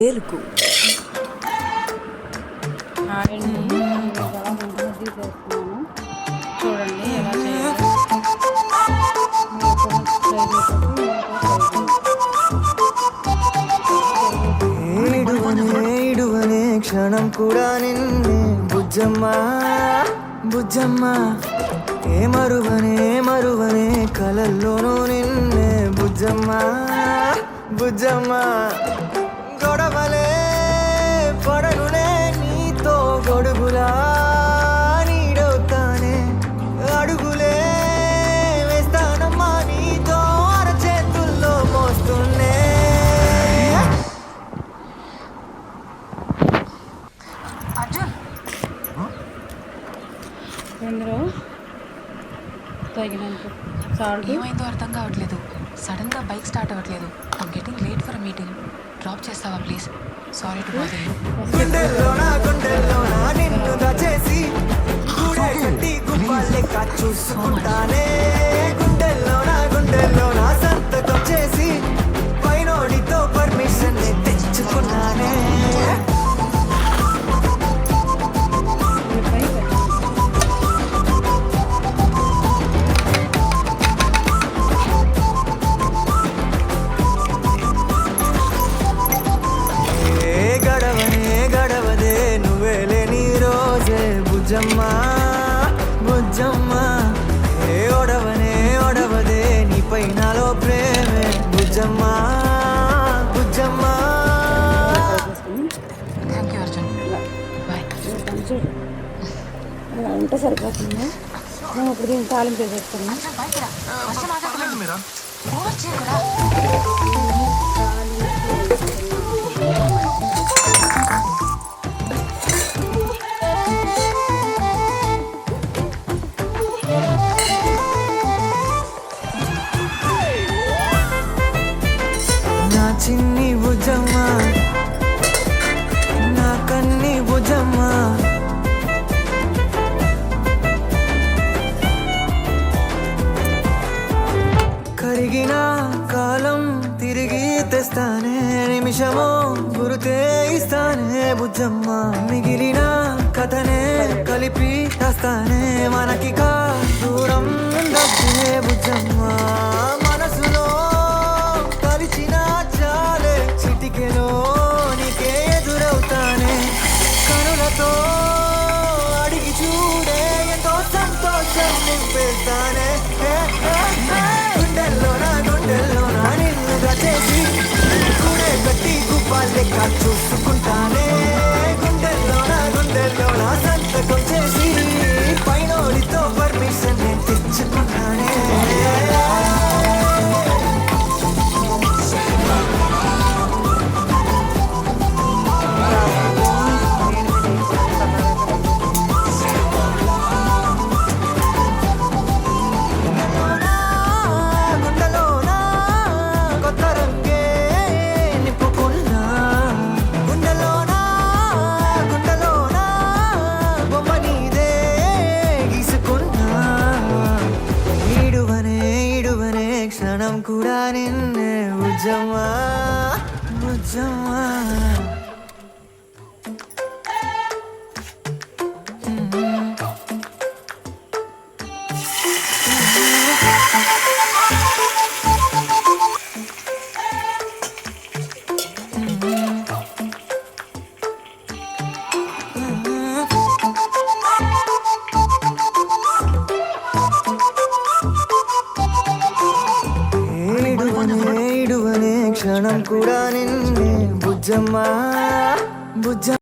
పేరుకు చూడండి ఎలా చేయాలి. ఏడువనే క్షణం కూడా నిన్నే బుజ్జమ్మా బుజ్జమ్మా ఏ మరువనే కలల్లోనూ నిన్నే బుజ్జమ్మా బుజ్జమ్మా గొడవలే పడనులే నీతో గొడుగులా నీడవుతానే అడుగులే వేస్తానమ్మా నీతో అరచేతుల్లో మోస్తున్నే. అర్జున్ ఎందులో తగినంత సాల్ట్ ఏమైందో అర్థం కావట్లేదు. సడన్ గా బైక్ స్టార్ట్ అవ్వట్లేదు. I'm getting late for meeting. Drop చేస్తావా please? Sorry to bother you. గుండెల్లోనా నిన్ను దాచేసి గూడే కట్టి గువ్వలెక్క చూసుకుంటానే. గుండెల్లోనా సంతకం చేసి పైనోడితో పర్మిషన్ తెచ్చుకున్నానే. గడవదే నువ్వే లేని రోజే బుజ్జమ్మా బుజ్జమ్మా ఏ ఒడవదే నీపై నాలో ప్రేమే బుజ్జమ్మా బుజ్జమ్మా. Thank you Arjun. బాయ్. అలా ఉంటే సరిపోతుంది. నేను ఇప్పుడు దీన్ని తాలింపు వేసేస్తాను. అర్జున్ బైక్ రా. వర్షం ఆగకుండా ఓవర్ చేయకురా. నా చిన్ని బుజ్జమ్మా నా కన్ని బుజ్జమ్మా కరిగిన కాలం తిరిగి తెస్తానే. నిమిషమో గురుతే ఇస్తానే బుజ్జమ్మా. మిగిలిన కథనే కలిపి రాస్తానే. మనకిక దూరం ఉండద్దే బుజ్జమ్మా. మనసులో కలిసిన చాలే చిటికెలో నీకే ఎదురవుతానే. కనులతో అడిగి చూడే ఎంతో సంతోషం నింపేస్తానే. గుండెల్లోనా నిన్నుగా చేసి కూడే కట్టి గువ్వలెక్క చూసుకుంటానే. గుండెల్లోనా సంతకం చేసి పైనోడితో పర్మిషన్ తెచ్చుకుంటానే. గుండెలోనా కొత్త రంగే నింపుకున్నా. గుండెలోనా బొమ్మ నీదే గీసుకున్నా. ఈడువనే క్షణం కూడా నిన్నే బుజ్జమ్మా బుజ్జమ్మా. ఏడువనే క్షణం కూడా నిన్నే బుజ్జమ్మా బుజ్జ